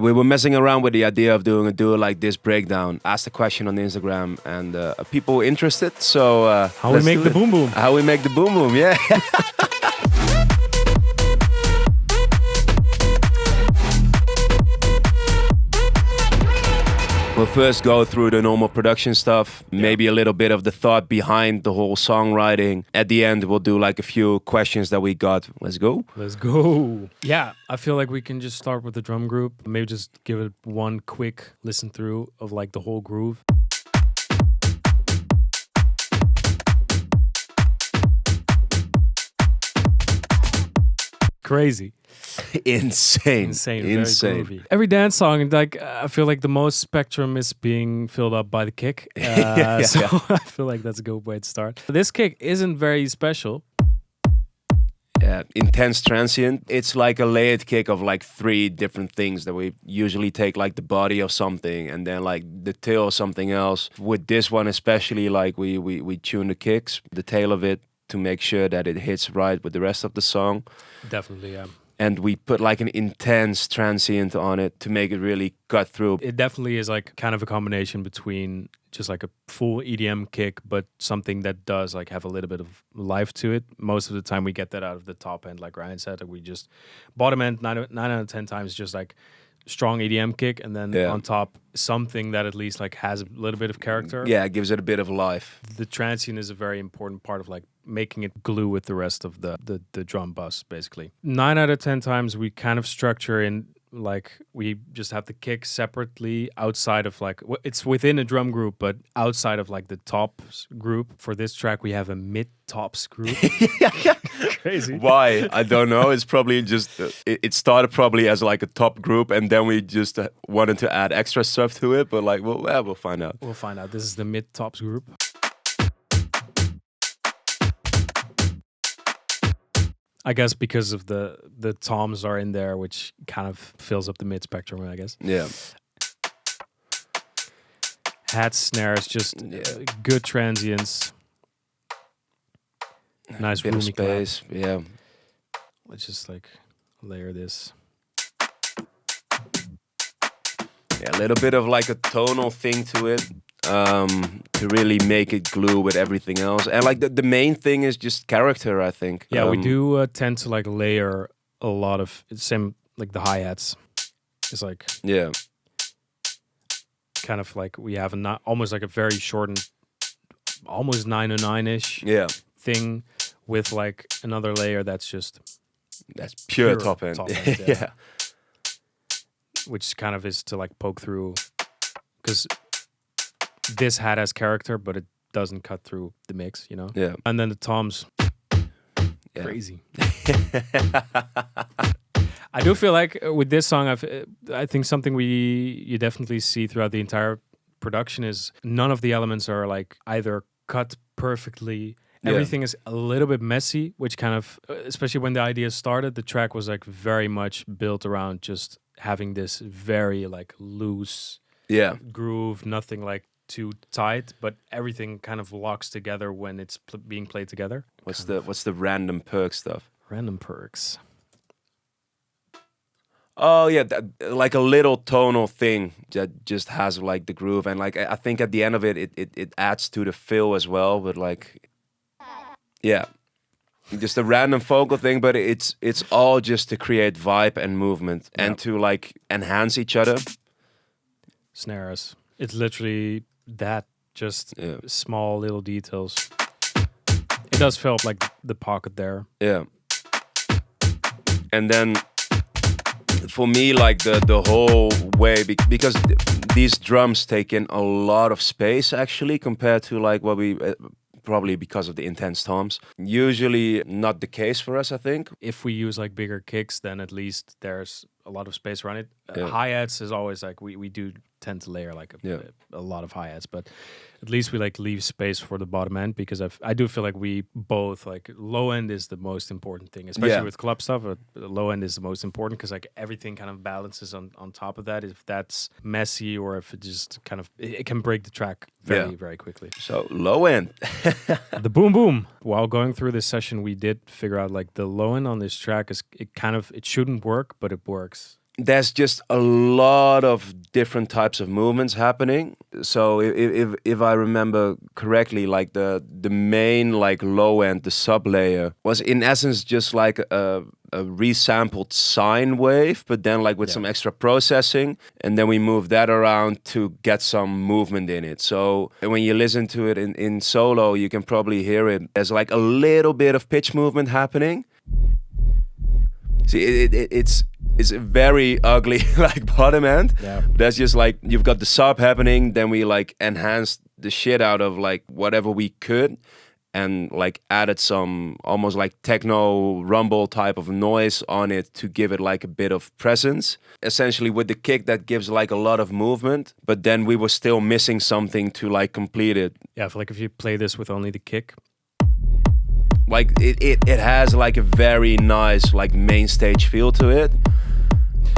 We were messing around with the idea of doing a duo like this breakdown. Asked a question on Instagram, and people were interested. So how we make the boom boom? How we make the boom boom? Yeah. We'll first go through the normal production stuff, maybe a little bit of the thought behind the whole songwriting. At the end, we'll do like a few questions that we got. Let's go. Let's go. Yeah, I feel like we can just start with the drum group. Maybe just give it one quick listen through of like the whole groove. Crazy. Insane. Very groovy. Every dance song, like I feel like the most spectrum is being filled up by the kick. So I feel like that's a good way to start. This kick isn't very special. Yeah, intense transient. It's like a layered kick of like 3 different things that we usually take, like the body of something and then like the tail of something else. With this one especially, like we tune the kicks, the tail of it, to make sure that it hits right with the rest of the song. Definitely, yeah. And we put like an intense transient on it to make it really cut through. It definitely is like kind of a combination between just like a full EDM kick, but something that does like have a little bit of life to it. Most of the time we get that out of the top end, like Ryan said, we just bottom end 9 out of 10 times just like strong EDM kick, and then on top something that at least like has a little bit of character. Yeah, it gives it a bit of life. The transient is a very important part of like making it glue with the rest of the drum bus, basically. 9 out of 10 times we kind of structure in like we just have the kick separately outside of like it's within a drum group, but outside of like the tops group. For this track we have a mid tops group. Crazy. Why? I don't know. It's probably just it started probably as like a top group, and then we just wanted to add extra stuff to it. But like, we'll find out. We'll find out. This is the mid tops group. I guess because of the toms are in there, which kind of fills up the mid spectrum, I guess. Yeah. Hats, snares, just good transients. Nice bit of roomy space. clap. Yeah. Let's just like layer this. Yeah, a little bit of like a tonal thing to it. To really make it glue with everything else. And like the main thing is just character, I think. Yeah, we do tend to like layer a lot of same like the hi-hats. It's like kind of like we have almost like a very shortened, almost 909-ish thing with like another layer that's pure top end. Yeah. Which kind of is to like poke through, because this hat has character, but it doesn't cut through the mix, you know? Yeah. And then the toms, crazy. I do feel like with this song, I think something you definitely see throughout the entire production is none of the elements are like either cut perfectly. Everything is a little bit messy, which kind of, especially when the idea started, the track was like very much built around just having this very like loose groove, nothing like too tight, but everything kind of locks together when it's being played together. What's the random perk stuff? Random perks. Oh yeah, like a little tonal thing that just has like the groove, and like I think at the end of it adds to the feel as well. But like, just a random vocal thing, but it's all just to create vibe and movement and to like enhance each other. Snares. It's literally that, just small little details. It does fill up like the pocket there. Yeah. And then for me, like the whole way, because these drums take in a lot of space actually compared to like what we probably because of the intense toms. Usually not the case for us, I think. If we use like bigger kicks, then at least there's a lot of space around it. Hi-hats is always like we do tend to layer like a lot of hi-hats, but at least we like leave space for the bottom end, because I do feel like we both like low end is the most important thing, especially with club stuff. The low end is the most important because like everything kind of balances on top of that. If that's messy or if it just kind of it can break the track very quickly. So low end. The boom boom. While going through this session, we did figure out like the low end on this track is it shouldn't work, but it works. there's just a lot of different types of movements happening. So if I remember correctly, like the main like low end, the sub layer was in essence just like a resampled sine wave, but then like with some extra processing, and then we moved that around to get some movement in it. So when you listen to it in solo, you can probably hear it. There's like a little bit of pitch movement happening. See, it's a very ugly like bottom end. Yeah. That's just like you've got the sub happening, then we like enhanced the shit out of like whatever we could, and like added some almost like techno rumble type of noise on it to give it like a bit of presence. Essentially with the kick that gives like a lot of movement, but then we were still missing something to like complete it. Yeah, I feel like if you play this with only the kick, Like it has like a very nice like main stage feel to it,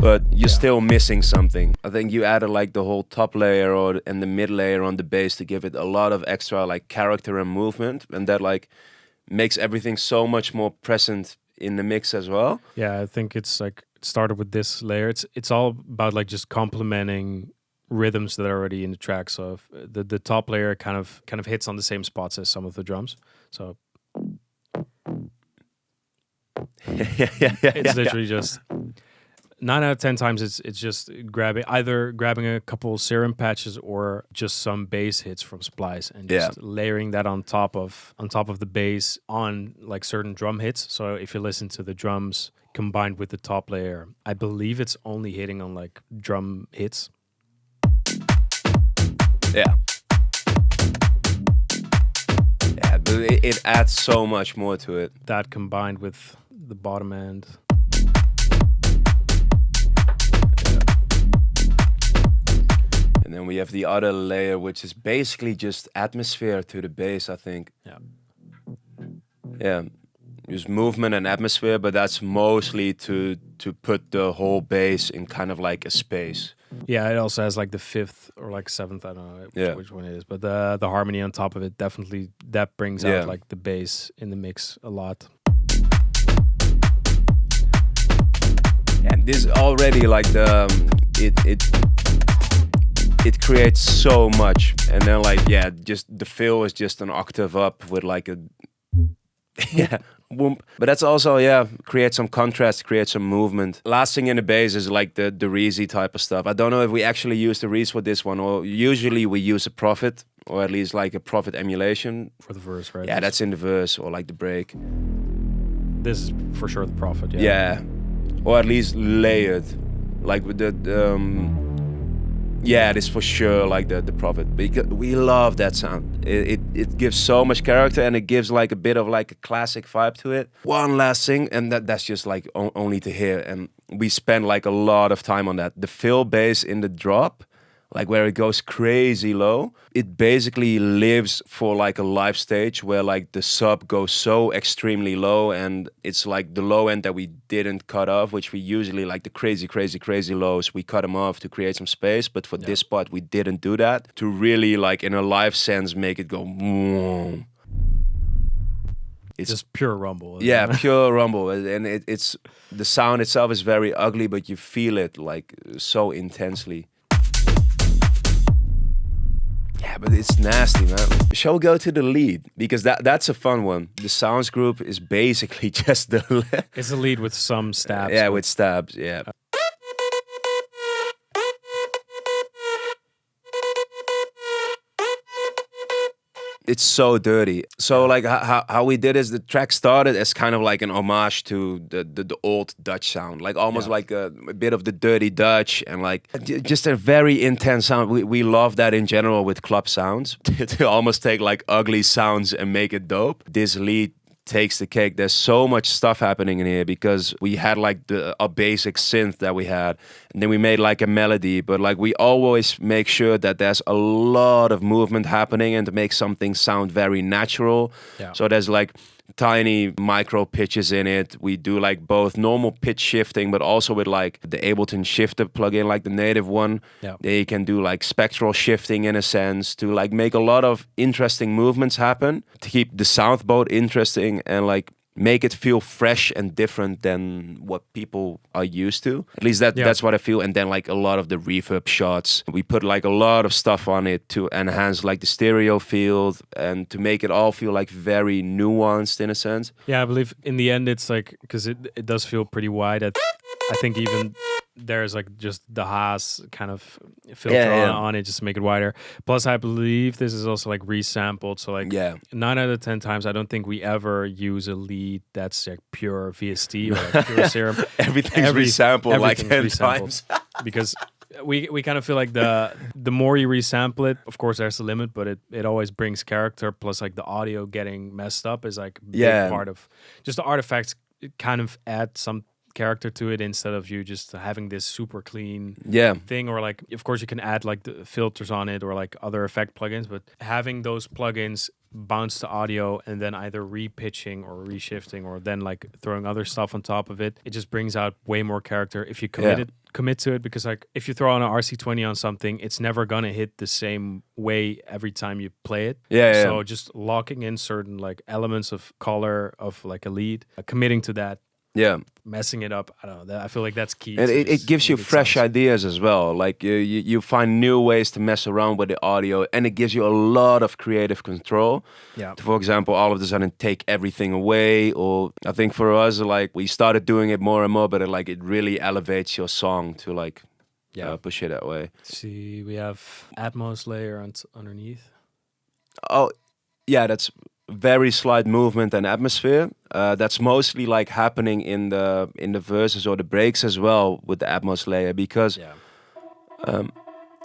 but you're still missing something. I think you added like the whole top layer and the mid layer on the bass to give it a lot of extra like character and movement, and that like makes everything so much more present in the mix as well. yeah, I think it's like it started with this layer. It's all about like just complementing rhythms that are already in the track. So if the top layer kind of hits on the same spots as some of the drums. So it's literally just 9 out of 10 times it's just grabbing a couple serum patches or just some bass hits from Splice and just layering that on top of the bass on like certain drum hits. So if you listen to the drums combined with the top layer, I believe it's only hitting on like drum hits. Yeah. Yeah, but it adds so much more to it. That combined with the bottom end. And then we have the other layer, which is basically just atmosphere to the bass, I think. Yeah. Yeah. Just movement and atmosphere, but that's mostly to put the whole bass in kind of like a space. Yeah, it also has like the fifth or like seventh, I don't know which one it is, but the harmony on top of it definitely that brings out like the bass in the mix a lot. And this already like it creates so much, and then like just the fill is just an octave up with like a whoomp. But that's also create some contrast, create some movement. Last thing in the bass is like the Reezy type of stuff. I don't know if we actually use the Reese for this one, or usually we use a Prophet, or at least like a Prophet emulation For the verse, right? Yeah, that's in the verse or like the break. This is for sure the Prophet, Yeah, or at least layered, like with the it is for sure like the Prophet, because we love that sound. It gives so much character, and it gives like a bit of like a classic vibe to it. One last thing, and that's just like only to hear, and we spend like a lot of time on that. The fill bass in the drop, like where it goes crazy low, it basically lives for like a live stage where like the sub goes so extremely low, and it's like the low end that we didn't cut off, which we usually like the crazy lows, we cut them off to create some space. But for this part, we didn't do that to really like in a live sense make it go boom. It's just pure rumble. Pure rumble, and it's the sound itself is very ugly, but you feel it like so intensely. Yeah, but it's nasty, man. Shall we go to the lead? Because that's a fun one. The sounds group is basically just the... It's a lead with some stabs. Yeah, with stabs, yeah. It's so dirty. So like how we did is the track started as kind of like an homage to the old Dutch sound, like almost like a bit of the dirty Dutch, and like just a very intense sound. We love that in general with club sounds, to almost take like ugly sounds and make it dope. This lead takes the cake. There's so much stuff happening in here because we had like a basic synth that we had, and then we made like a melody, but like we always make sure that there's a lot of movement happening and to make something sound very natural. So there's like tiny micro pitches in it. We do like both normal pitch shifting, but also with like the Ableton shifter plugin, like the native one. They can do like spectral shifting in a sense to like make a lot of interesting movements happen to keep the sound both interesting and like make it feel fresh and different than what people are used to. At least that's what I feel. And then like a lot of the reverb shots, we put like a lot of stuff on it to enhance like the stereo field and to make it all feel like very nuanced in a sense. Yeah, I believe in the end it's like, because it does feel pretty wide. I think even there's like just the Haas kind of filter on it just to make it wider. Plus, I believe this is also like resampled. So like 9 out of 10 times, I don't think we ever use a lead that's like pure VST or like pure Serum. Everything's resampled like 10 times. Because we kind of feel like the more you resample it, of course there's a limit, but it always brings character. Plus like the audio getting messed up is like a big part of just the artifacts kind of add some character to it instead of you just having this super clean thing. Or like, of course you can add like the filters on it or like other effect plugins, but having those plugins bounce the audio and then either repitching or reshifting or then like throwing other stuff on top of it, it just brings out way more character if you commit to it. Because like if you throw on an RC20 on something, it's never gonna hit the same way every time you play it. So just locking in certain like elements of color of like a lead, committing to that, messing it up, I don't know, I feel like that's key. And it gives you fresh ideas as well. Like you find new ways to mess around with the audio, and it gives you a lot of creative control. To, for example, all of a sudden take everything away. Or I think for us, like we started doing it more and more, but it really elevates your song to like push it that way. See, we have Atmos layer underneath. Oh, yeah, that's very slight movement and atmosphere. That's mostly like happening in the verses or the breaks as well with the Atmos layer, because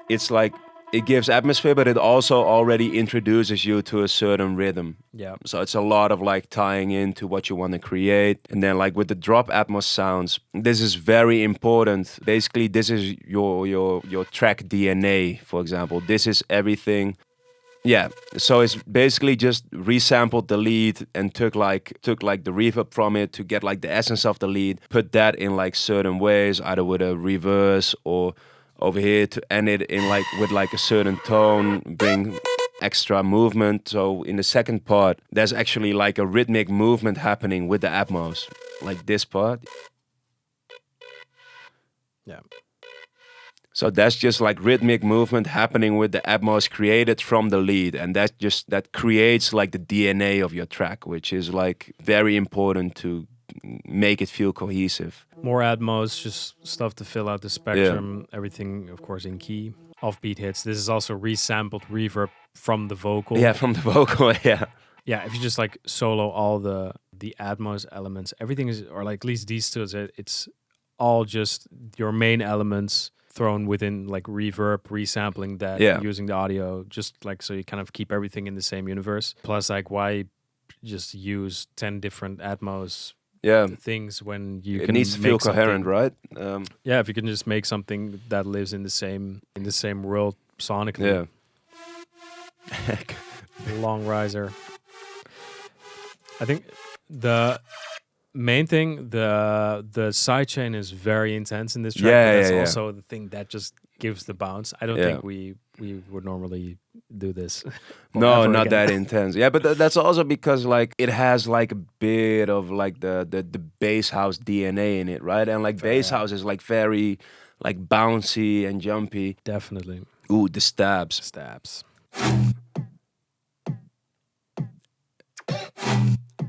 it's like it gives atmosphere, but it also already introduces you to a certain rhythm. So it's a lot of like tying into what you want to create. And then like with the drop Atmos sounds, this is very important. Basically, this is your track DNA, for example. This is everything. So it's basically just resampled the lead and took like the reverb from it to get like the essence of the lead, put that in like certain ways, either with a reverse or over here to end it in like with like a certain tone, bring extra movement. So in the second part, there's actually like a rhythmic movement happening with the Atmos, like this part. So that's just like rhythmic movement happening with the Atmos created from the lead. And that creates like the DNA of your track, which is like very important to make it feel cohesive. More Atmos, just stuff to fill out the spectrum. Everything, of course, in key. Offbeat hits. This is also resampled reverb from the vocal. From the vocal, if you just like solo all the Atmos elements, everything is, or like at least these two, it's all just your main elements thrown within like reverb, resampling that, using the audio, just like so you kind of keep everything in the same universe. Plus, like, why just use 10 different Atmos things when you can? It needs to feel coherent, right? If you can just make something that lives in the same world sonically. Long riser. I think the main thing, the sidechain is very intense in this track. That's also the thing that just gives the bounce. I don't think we would normally do this. No, not that intense. But that's also because like it has like a bit of like the bass house DNA in it, right? And like bass house is like very like bouncy and jumpy. Definitely. Ooh, the stabs.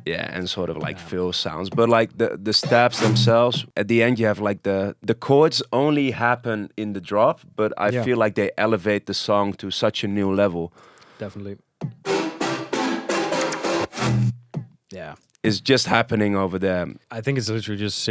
And sort of like fill sounds, but like the stabs themselves, at the end you have like the chords only happen in the drop, but I feel like they elevate the song to such a new level. Definitely. It's just happening over there. I think it's literally just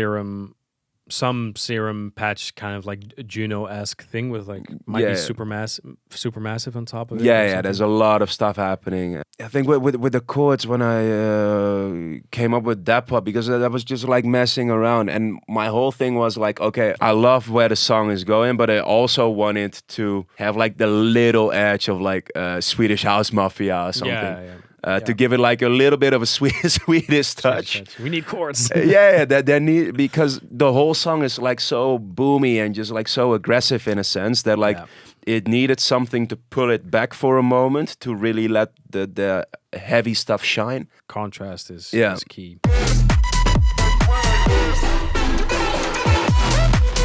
some Serum patch kind of like Juno-esque thing with like might be super massive on top of it. There's a lot of stuff happening. I think with the chords, when I came up with that part, because I was just like messing around, and my whole thing was like, okay, I love where the song is going, but I also wanted to have like the little edge of like Swedish House Mafia or something. to give it like a little bit of a Swedish touch. We need chords. That need, because the whole song is like so boomy and just like so aggressive in a sense that like it needed something to pull it back for a moment to really let the heavy stuff shine. Contrast is key.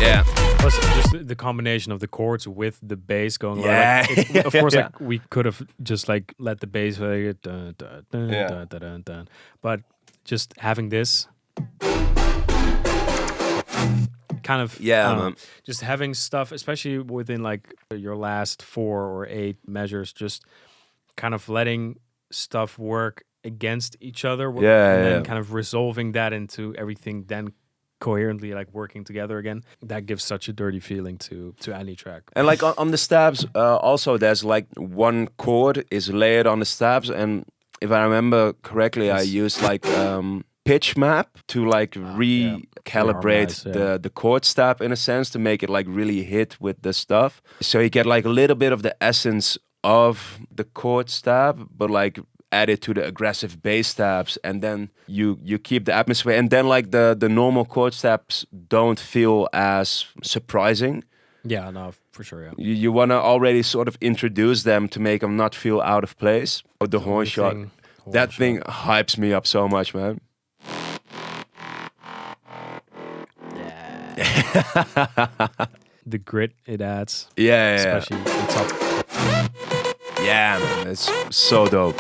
Yeah. Plus, just the combination of the chords with the bass going. Like, of course, like we could have just like let the bass play, dun, dun, dun, dun, dun, dun, dun. But just having this kind of just having stuff, especially within like your last 4 or 8 measures, just kind of letting stuff work against each other, and then kind of resolving that into everything, then coherently like working together again. That gives such a dirty feeling to any track. And like on the stabs, also there's like one chord is layered on the stabs, and if I remember correctly, I used like pitch map to like recalibrate the chord stab in a sense to make it like really hit with the stuff. So you get like a little bit of the essence of the chord stab, but like added to the aggressive bass stabs, and then you keep the atmosphere, and then like the normal chord stabs don't feel as surprising. Yeah, no, for sure. Yeah, you want to already sort of introduce them to make them not feel out of place. The horn shot, that thing hypes me up so much, man. The grit it adds. Especially the top. Yeah, man, it's so dope.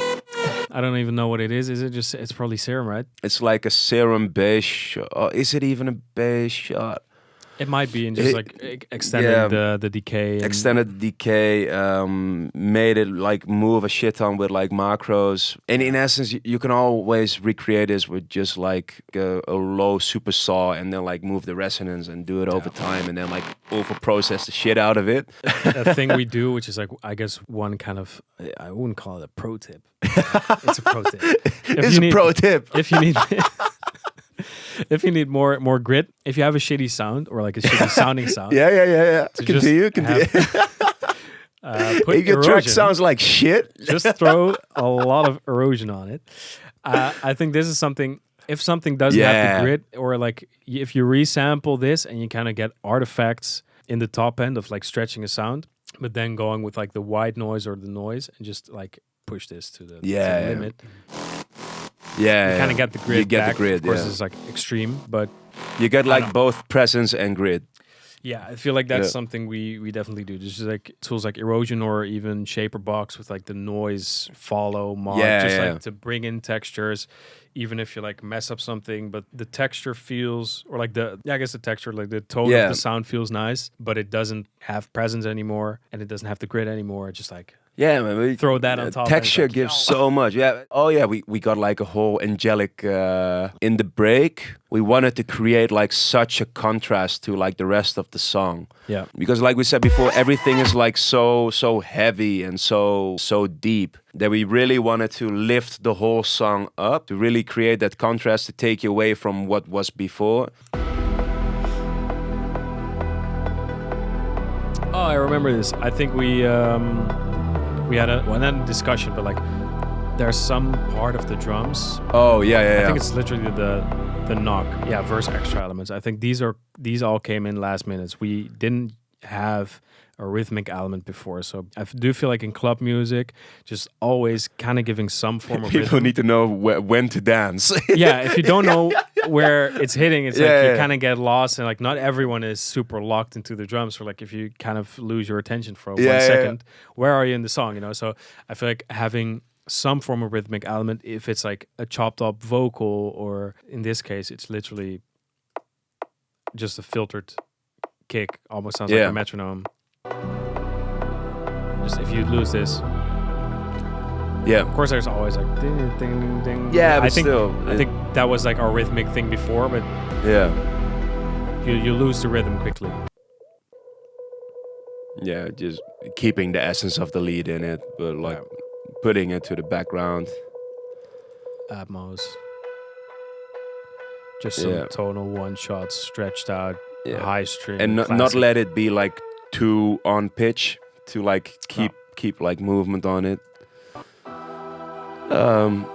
I don't even know what it is. Is it just? It's probably serum, right? It's like a serum bass shot. Is it even a bass shot? It might be, and just like extended the decay. Extended the decay, made it like move a shit ton with like macros. And in essence, you can always recreate this with just like a low super saw, and then like move the resonance and do it over time, and then like over process the shit out of it. A thing we do, which is like, I guess one kind of, I wouldn't call it a pro tip. It's a pro tip. It's a pro tip. If you need... If you need more grit, if you have a shitty sound or like a shitty sounding sound, Continue. If your track sounds like shit, just throw a lot of erosion on it. I think this is something. If something doesn't have the grit, or like if you resample this and you kind of get artifacts in the top end of like stretching a sound, but then going with like the white noise or the noise and just like push this to the limit. You kind of get the grid. You get back. the grid. Of course, it's like extreme, but you get like both presence and grid. Yeah, I feel like that's something we definitely do. Just like tools like erosion or even shaper box with like the noise follow mod, like to bring in textures, even if you like mess up something, but the texture feels, or like I guess the texture, like the tone of the sound feels nice, but it doesn't have presence anymore and it doesn't have the grid anymore. It's just like, yeah, man, throw that on top. Texture like, gives so much. Yeah. Oh yeah, we got like a whole angelic in the break. We wanted to create like such a contrast to like the rest of the song. Yeah. Because like we said before, everything is like so heavy and so deep that we really wanted to lift the whole song up, to really create that contrast, to take you away from what was before. Oh, I remember this. I think we had a discussion, but like there's some part of the drums. Oh yeah. I think it's literally the knock. Yeah, verse extra elements. I think these all came in last minutes. We didn't have a rhythmic element before, so I do feel like in club music, just always kind of giving some form of people rhythm. need to know when to dance. Yeah, if you don't know where it's hitting, it's like you kind of get lost, and like not everyone is super locked into the drums. Or like if you kind of lose your attention for 1 second, where are you in the song? You know, so I feel like having some form of rhythmic element, if it's like a chopped up vocal, or in this case, it's literally just a filtered kick, almost sounds like a metronome. Just if you lose this, of course there's always like ding ding ding ding. Yeah, but I think that was like our rhythmic thing before, but you lose the rhythm quickly. Yeah, just keeping the essence of the lead in it, but like putting it to the background. Atmos. Just some tonal one shots stretched out, high string, and not let it be like too on pitch, to like keep like movement on it. Um,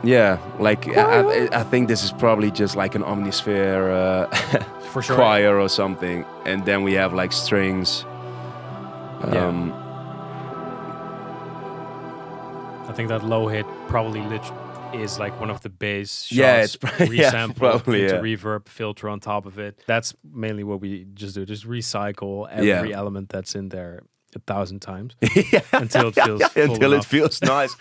yeah, like I think this is probably just like an omnisphere For sure. choir or something, and then we have like strings. I think that low hit probably is like one of the bass shots. Yeah, it's resampled probably, into yeah. reverb filter on top of it. That's mainly what we just do. Just recycle every Yeah. element that's in there 1,000 times Yeah, until it feels full until it enough. feels nice.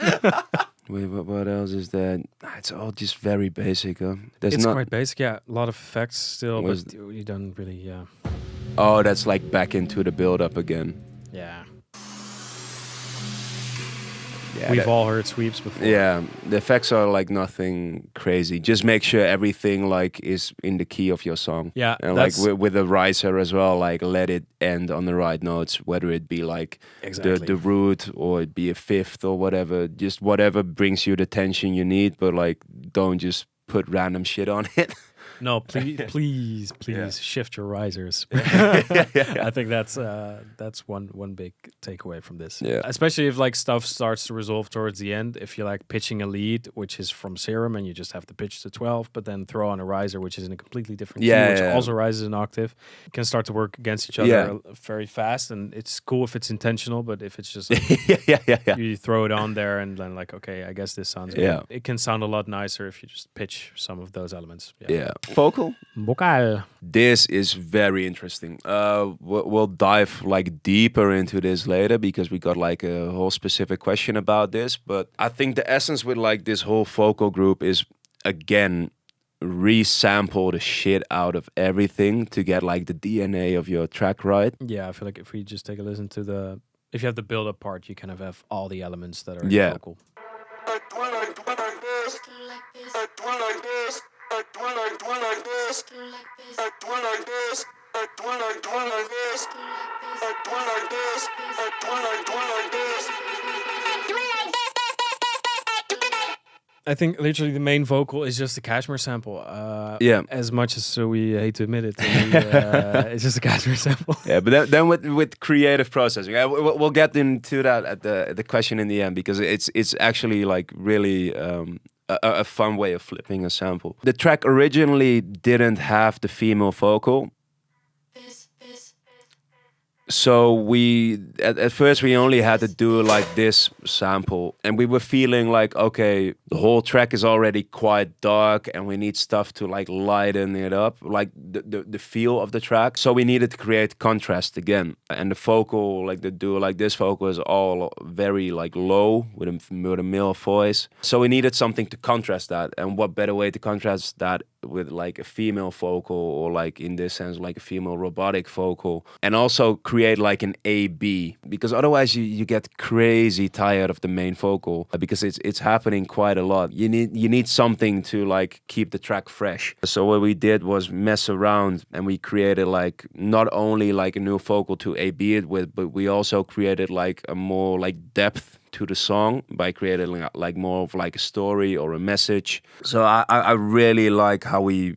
Wait, what else is that? It's all just very basic. There's It's not. quite basic, yeah. A lot of effects still, Was- but you don't really, Oh, that's like back into the build up again. yeah. Yeah, We've that- all heard sweeps before. Yeah, the effects are like nothing crazy. Just make sure everything like is in the key of your song. Yeah, And like that's- with a riser as well, like let it end on the right notes, whether it be like Exactly. the root or it be a fifth or whatever. Just whatever brings you the tension you need, but like don't just put random shit on it. No, please Yeah. shift your risers. Yeah. I think that's one big takeaway from this. Yeah. Especially if like stuff starts to resolve towards the end. If you're like pitching a lead, which is from Serum, and you just have to pitch to 12, but then throw on a riser, which is in a completely different key, which also rises an octave, it can start to work against each other very fast. And it's cool if it's intentional, but if it's just like, yeah. you throw it on there and then like, okay, I guess this sounds good. Yeah. It can sound a lot nicer if you just pitch some of those elements. Yeah. Vocal. Vocal. This is very interesting. We'll dive like deeper into this later because we got like a whole specific question about this. But I think the essence with like this whole vocal group is again resample the shit out of everything to get like the DNA of your track right. Yeah, I feel like if we just take a listen to if you have the build-up part, you kind of have all the elements that are in Yeah. the vocal. I think literally the main vocal is just a Cashmere sample. Yeah. As much as we hate to admit it, it's just a Cashmere sample. Yeah, but then with creative processing, we'll get into that at the question in the end because it's actually like really a fun way of flipping a sample. The track originally didn't have the female vocal. So we at first we only had to do like this sample, and we were feeling like, okay, the whole track is already quite dark, and we need stuff to like lighten it up, like the feel of the track. So we needed to create contrast again, and the vocal, like the duo, like this vocal is all very like low with a male voice. So we needed something to contrast that, and what better way to contrast that with like a female vocal, or like in this sense like a female robotic vocal, and also create like an A-B, because otherwise you get crazy tired of the main vocal because it's happening quite a lot. You need something to like keep the track fresh. So what we did was mess around, and we created like not only like a new vocal to A-B it with, but we also created like a more like depth to the song by creating like more of like a story or a message. So I really like how we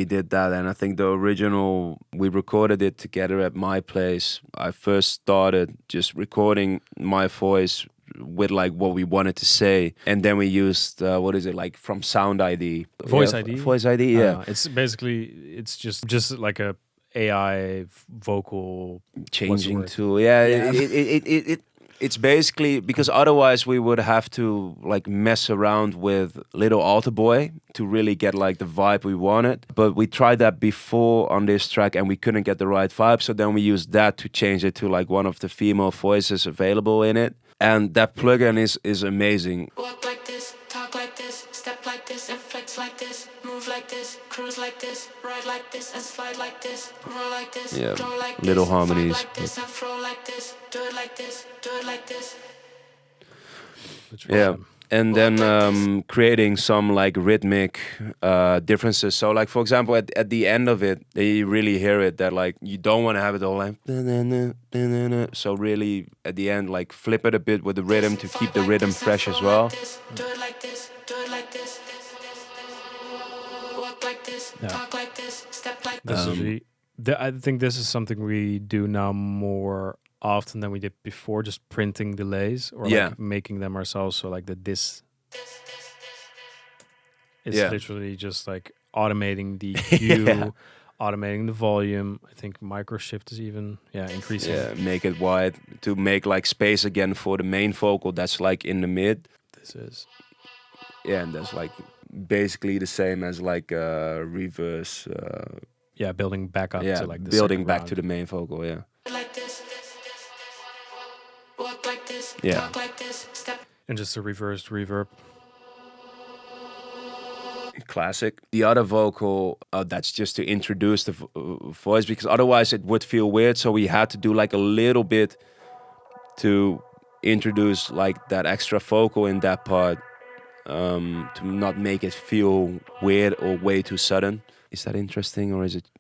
did that, and I think the original, we recorded it together at my place. I first started just recording my voice with like what we wanted to say, and then we used what is it, like from Sound ID, Voice ID? Voice ID, yeah. It's basically just like a AI vocal Changing word? to yeah. Yeah. It's basically because otherwise we would have to like mess around with Little Altar Boy to really get like the vibe we wanted. But we tried that before on this track and we couldn't get the right vibe. So then we used that to change it to like one of the female voices available in it. And that plugin is amazing. Walk like this, talk like this, step like this, and flex like this, move like this, cruise like this, ride like this, and slide like this, roll like this, Yeah, grow like this, little fight harmonies. like this, and flow like this, do it like this, do it like this. Which Yeah. And then creating some like rhythmic differences. So like, for example, at the end of it, you really hear it that like you don't want to have it all like so really at the end like flip it a bit with the rhythm to keep the rhythm fresh as well. Do it like this, do it like this. Walk like this, talk like this, step like this. This is really, I think this is something we do now more often than we did before, just printing delays or Yeah. like making them ourselves. So like this is Yeah. literally just like automating the cue, Yeah. automating the volume. I think micro shift is even increasing. Yeah, make it wide to make like space again for the main vocal that's like in the mid. This is And that's like basically the same as like reverse. building back up to like the building second back round. to the main vocal. Yeah. Like this. Walk like this. Yeah. Talk like this. Step. And just a reversed reverb. Classic. The other vocal, that's just to introduce the voice, because otherwise it would feel weird. So we had to do like a little bit to introduce like that extra vocal in that part, to not make it feel weird or way too sudden. Is that interesting, or is it?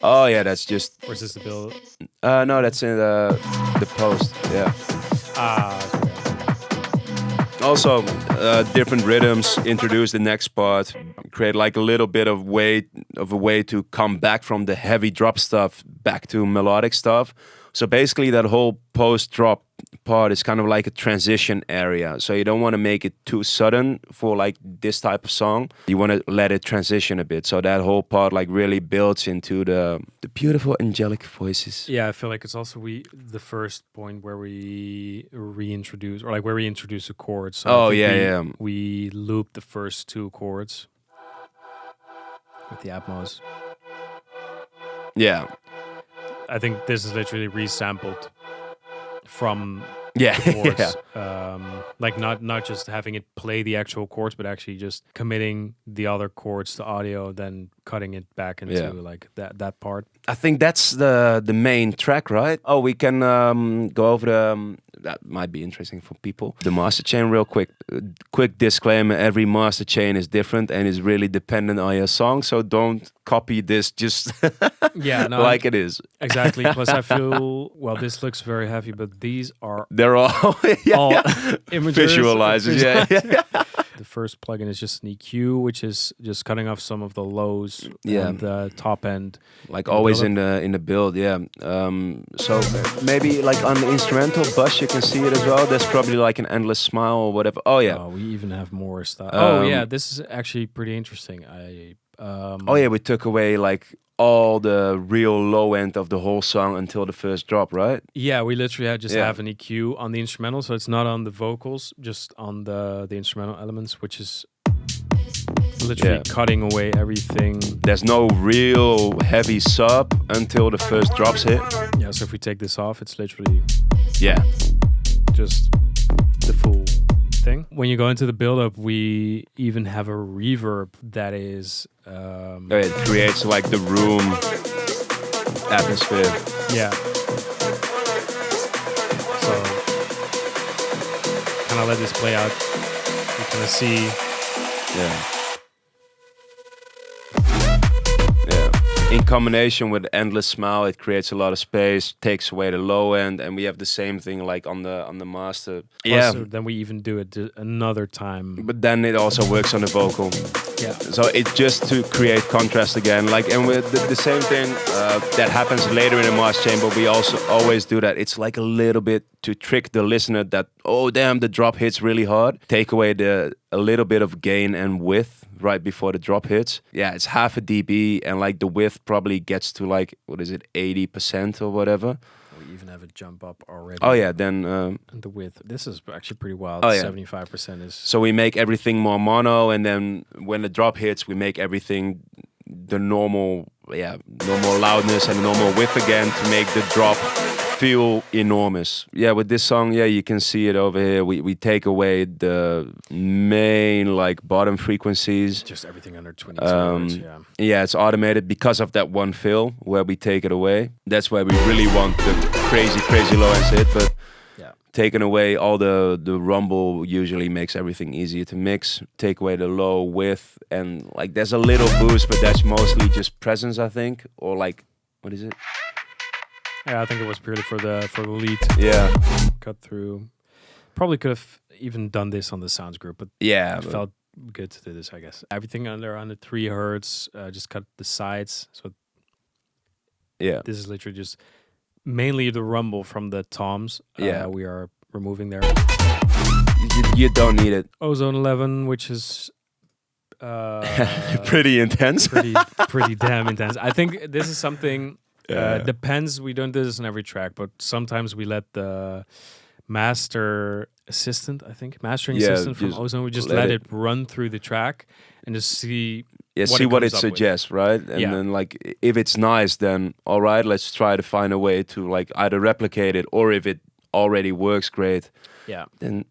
Oh yeah, that's just. Or is this the build? No, that's in the post. Yeah. Okay. Also, different rhythms introduce the next part, create like a little bit of a way to come back from the heavy drop stuff back to melodic stuff. So basically, that whole post-drop part is kind of like a transition area. So you don't want to make it too sudden for like this type of song. You want to let it transition a bit. So that whole part like really builds into the beautiful angelic voices. Yeah, I feel like it's also the first point where we reintroduce, or like where we introduce the chords. So I think we loop the first two chords with the Atmos. Yeah. I think this is literally resampled from Yeah. the chords. Yeah. Like not just having it play the actual chords, but actually just committing the other chords to audio, then cutting it back into like that part. I think that's the main track, right? Oh, we can go over the. That might be interesting for people. The master chain, real quick. Quick disclaimer: every master chain is different and is really dependent on your song. So don't copy this just like it is. Exactly. Plus, I feel this looks very heavy, but these are they're all all imagers, visualizers. Yeah. The first plugin is just an EQ, which is just cutting off some of the lows Yeah. and the top end. Like always in the build, yeah. So maybe like on the instrumental bus, you can see it as well. There's probably like an endless smile or whatever. Oh yeah. Oh, we even have more stuff. This is actually pretty interesting. We took away like all the real low end of the whole song until the first drop, right? Yeah, we literally have an EQ on the instrumental, so it's not on the vocals, just on the instrumental elements, which is literally cutting away everything. There's no real heavy sub until the first drops hit. Yeah, so if we take this off, it's literally just the full thing. When you go into the build-up, we even have a reverb that is... it creates like the room atmosphere. Yeah. So, kind of let this play out. You kind of see... Yeah. In combination with Endless Smile, it creates a lot of space, takes away the low end, and we have the same thing like on the master. Then we even do it another time. But then it also works on the vocal. Yeah. So it's just to create contrast again. Like, and with the same thing that happens later in the master chain, but we also always do that. It's like a little bit to trick the listener that, oh damn, the drop hits really hard. Take away a little bit of gain and width right before the drop hits. Yeah, it's half a dB, and like the width probably gets to like, what is it, 80% or whatever. We even have a jump up already. Oh yeah, then and the width. This is actually pretty wild. 75% is. So we make everything more mono, and then when the drop hits, we make everything the normal loudness and the normal width again to make the drop feel enormous. Yeah, with this song, you can see it over here. We take away the main like bottom frequencies. Just everything under 22 hertz, Yeah, it's automated because of that one fill where we take it away. That's where we really want the crazy low end hit, but taking away all the rumble usually makes everything easier to mix. Take away the low width, and like there's a little boost, but that's mostly just presence, I think, or like, what is it? Yeah, I think it was purely for the lead. Yeah. Cut through. Probably could have even done this on the sounds group, but it felt good to do this, I guess. Everything under 3 hertz, just cut the sides. So this is literally just Mainly the rumble from the toms. Yeah. We are removing there. You don't need it. Ozone 11, which is Pretty intense. pretty damn intense. I think this is something depends. We don't do this on every track, but sometimes we let the mastering assistant from Ozone, we just let it run through the track and just see what it suggests, right? And then like if it's nice, then all right, let's try to find a way to like either replicate it, or if it already works great, then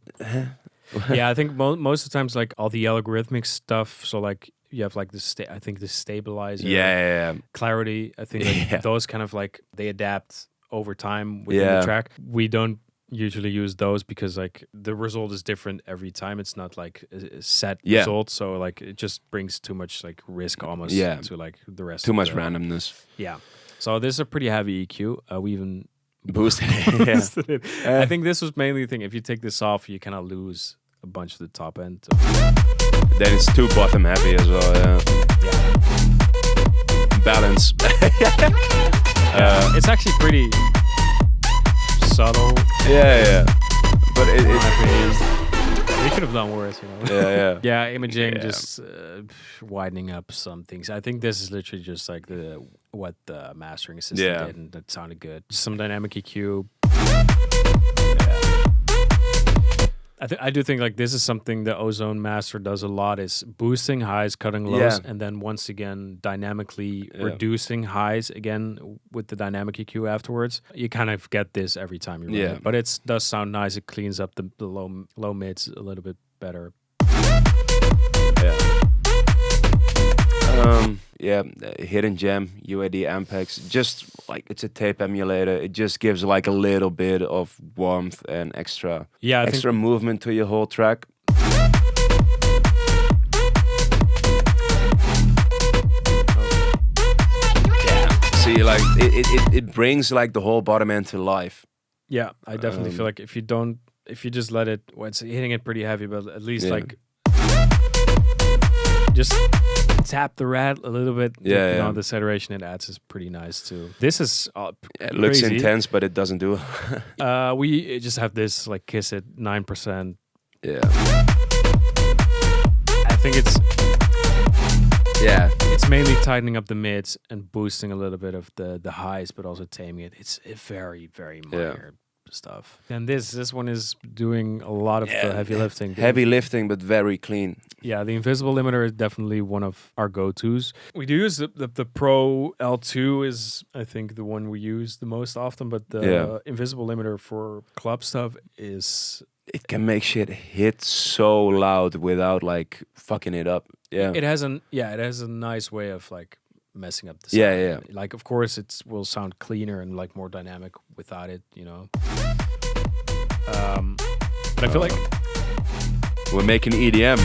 I think most of the times, like all the algorithmic stuff, so like you have like the stabilizer, clarity, I think like those kind of like they adapt over time within the track. We don't usually use those because like the result is different every time. It's not like a set result, so like it just brings too much like risk almost to like the rest. Too much randomness. Yeah. So this is a pretty heavy EQ. We even boosted it. I think this was mainly the thing. If you take this off, you kind of lose a bunch of the top end. So. Then it's too bottom heavy as well. Yeah. Balance. It's actually pretty subtle. Yeah. But we could have done worse, you know. Yeah, imaging, just widening up some things. I think this is literally just like what the mastering assistant did, and that sounded good. Some dynamic EQ. I do think like this is something the Ozone Master does a lot, is boosting highs, cutting lows, and then once again dynamically reducing highs again with the dynamic EQ afterwards. You kind of get this every time you run it, but it does sound nice. It cleans up the low mids a little bit better. Hidden Gem UAD Ampex, just like it's a tape emulator. It just gives like a little bit of warmth and extra movement to your whole track. See, like it brings like the whole bottom end to life. Yeah, I definitely feel like if you just let it, it's hitting it pretty heavy, but at least like just tap the rat a little bit. The saturation it adds is pretty nice too. This is it looks intense, but it doesn't do it. We just have this like Kiss It 9%. Yeah, I think it's mainly tightening up the mids and boosting a little bit of the highs, but also taming it. It's very, very minor stuff. And this one is doing a lot of the heavy lifting. Heavy lifting, but very clean. Yeah, the invisible limiter is definitely one of our go-tos. We do use the Pro L2 is, I think, the one we use the most often, but the invisible limiter for club stuff is... It can make shit hit so loud without like fucking it up. Yeah. It has a nice way of like messing up the sound. Yeah. Like, of course, it will sound cleaner and like more dynamic without it, you know. But I feel like we're making EDM.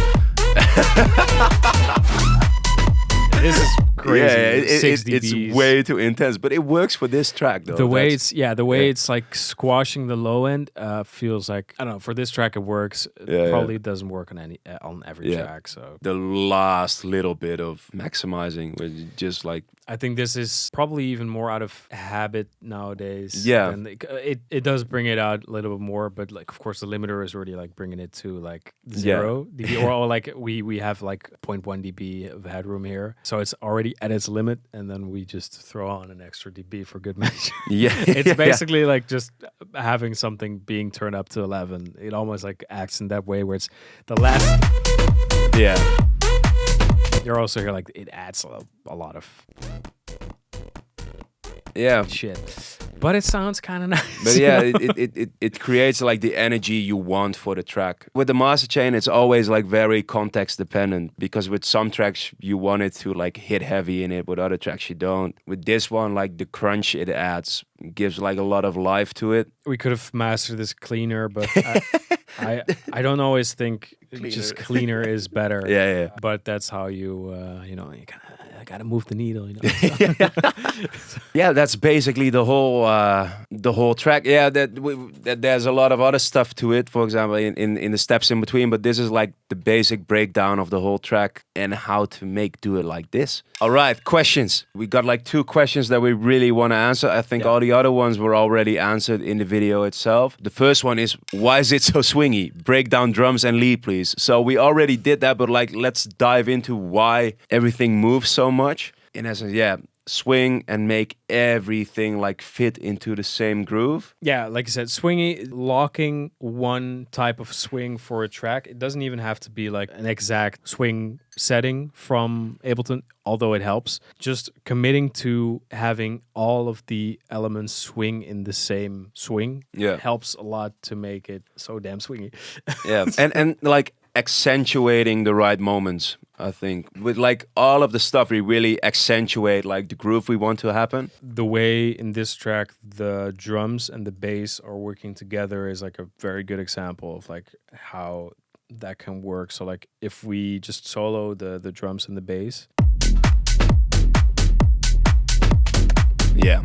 This is crazy. It's way too intense, but it works for this track though. The way it's like squashing the low end feels like, I don't know, for this track it works. Probably it doesn't work on every track. So the last little bit of maximizing was just like, I think this is probably even more out of habit nowadays. Yeah, and it does bring it out a little bit more, but like of course the limiter is already like bringing it to like 0 dB, or like we have like 0.1 dB of headroom here, so it's already at its limit, and then we just throw on an extra dB for good measure. It's basically like just having something being turned up to 11. It almost like acts in that way where it's the last. You're also here like it adds a lot of shit, but it sounds kind of nice. But it creates like the energy you want for the track. With the master chain, it's always like very context dependent, because with some tracks you want it to like hit heavy in it, with other tracks you don't. With this one, like the crunch it adds gives like a lot of life to it. We could have mastered this cleaner, but I don't always think just cleaner is better. Yeah. But that's how you you I gotta move the needle, you know. Yeah, that's basically the whole track. Yeah, that there's a lot of other stuff to it. For example, in the steps in between, but this is like the basic breakdown of the whole track and how to do it like this. All right, questions. We got like 2 questions that we really want to answer. I think all the other ones were already answered in the video itself. The first one is, why is it so swingy? Break down drums and lead, please. So we already did that, but like let's dive into why everything moves so much. In essence, yeah, swing and make everything like fit into the same groove. Yeah, like I said, swingy, locking one type of swing for a track. It doesn't even have to be like an exact swing setting from Ableton, although it helps. Just committing to having all of the elements swing in the same swing helps a lot to make it so damn swingy. Yeah, and like accentuating the right moments. I think with like all of the stuff, we really accentuate like the groove we want to happen. The way in this track the drums and the bass are working together is like a very good example of like how that can work. So like if we just solo the drums and the bass. Yeah.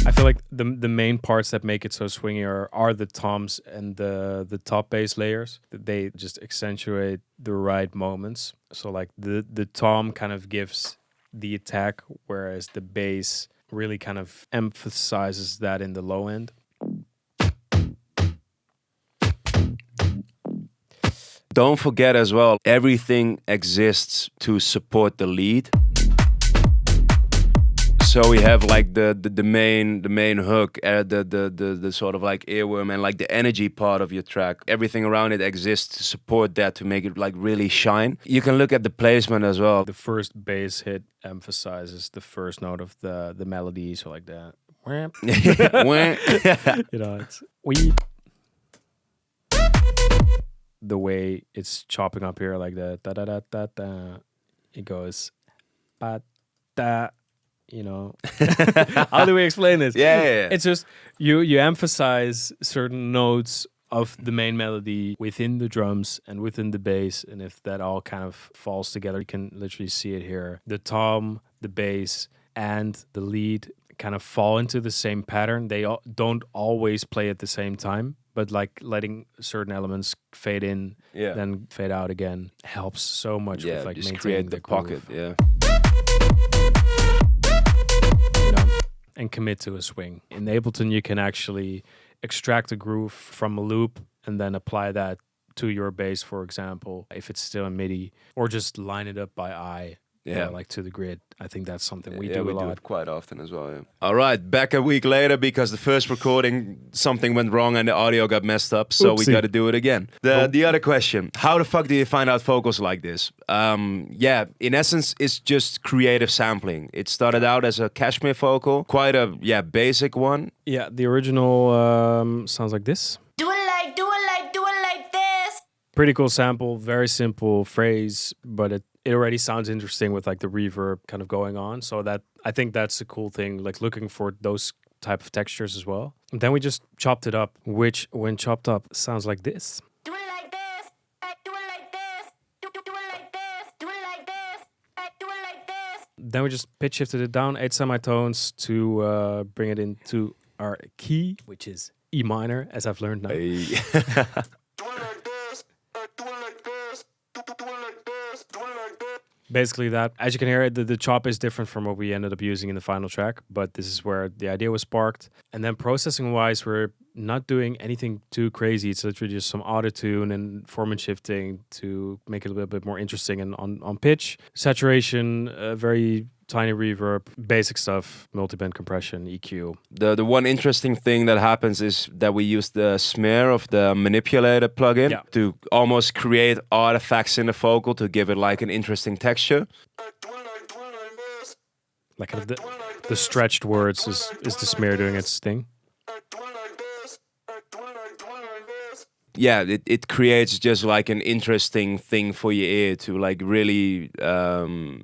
I feel like the main parts that make it so swingy are the toms and the top bass layers. They just accentuate the right moments. So like the tom kind of gives the attack, whereas the bass really kind of emphasizes that in the low end. Don't forget as well, everything exists to support the lead. So we have like the main hook, the sort of like earworm and like the energy part of your track. Everything around it exists to support that, to make it like really shine. You can look at the placement as well. The first bass hit emphasizes the first note of the melody, so like that. You know, it's the way it's chopping up here like that. Da da da da da. It goes ba da. You know, how do we explain this? Yeah. It's just you emphasize certain notes of the main melody within the drums and within the bass, and if that all kind of falls together, you can literally see it here. The tom, the bass, and the lead kind of fall into the same pattern. They don't always play at the same time, but like letting certain elements fade in, then fade out again helps so much with like just maintaining create the groove. pocket. Yeah. And commit to a swing. In Ableton, you can actually extract a groove from a loop and then apply that to your bass, for example, if it's still in MIDI, or just line it up by eye, like to the grid. I think that's something we do a lot. Do it quite often as well. Yeah. All right, back a week later because the first recording, something went wrong and the audio got messed up, so we got to do it again. The other question, how the fuck do you find out vocals like this? In essence, it's just creative sampling. It started out as a Cashmere vocal, quite a basic one. Yeah, the original sounds like this. Do it like this. Pretty cool sample, very simple phrase, but it already sounds interesting with like the reverb kind of going on. So that I think that's a cool thing, like looking for those type of textures as well. And then we just chopped it up, which when chopped up sounds like this. Do it like this. Do it like this. Do it like this. Do it like this. Do it like this. Then we just pitch shifted it down 8 semitones to bring it into our key, which is E minor, as I've learned now. Basically that. As you can hear, the chop is different from what we ended up using in the final track, but this is where the idea was sparked. And then processing-wise, we're not doing anything too crazy. It's literally just some auto-tune and form and shifting to make it a little bit more interesting and on pitch. Saturation, very tiny reverb, basic stuff, multiband compression, EQ. The one interesting thing that happens is that we use the smear of the manipulator plugin to almost create artifacts in the vocal to give it like an interesting texture. Like kind of the stretched words is the smear doing its thing. Yeah, it creates just like an interesting thing for your ear to like really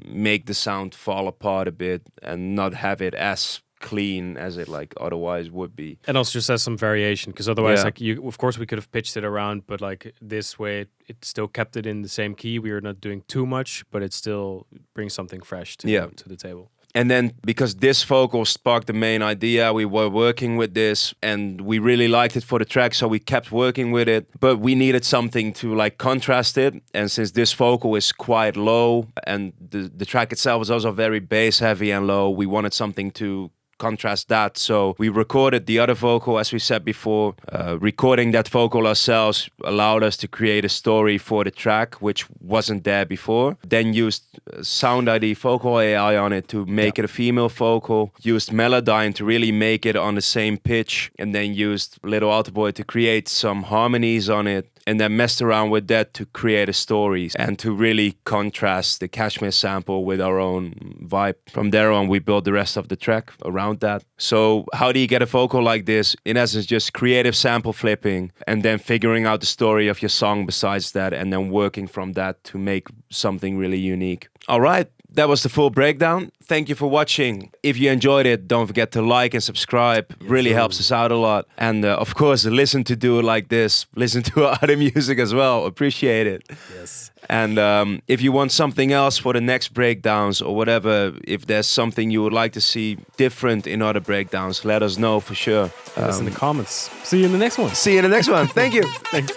make the sound fall apart a bit and not have it as clean as it like otherwise would be. And also just has some variation, because otherwise, Yeah. like of course, we could have pitched it around, but like this way, it still kept it in the same key. We were not doing too much, but it still brings something fresh to to the table. And then because this vocal sparked the main idea, we were working with this and we really liked it for the track, so we kept working with it. But we needed something to like contrast it. And since this vocal is quite low and the track itself is also very bass heavy and low, we wanted something to contrast that. So we recorded the other vocal, as we said before. Recording that vocal ourselves allowed us to create a story for the track, which wasn't there before. Then used Sound ID vocal AI on it to make it a female vocal. Used Melodyne to really make it on the same pitch. And then used Little Alter Boy to create some harmonies on it. And then messed around with that to create a story and to really contrast the Kashmir sample with our own vibe. From there on, we built the rest of the track around that. So how do you get a vocal like this? In essence, just creative sample flipping and then figuring out the story of your song besides that, and then working from that to make something really unique. All right. That was the full breakdown. Thank you for watching. If you enjoyed it, don't forget to like and subscribe. Really helps us out a lot. And of course, listen to Do It Like This. Listen to our other music as well. Appreciate it. Yes. And if you want something else for the next breakdowns or whatever, if there's something you would like to see different in other breakdowns, let us know for sure. Let us in the comments. See you in the next one. See you in the next one. Thank you. Thanks.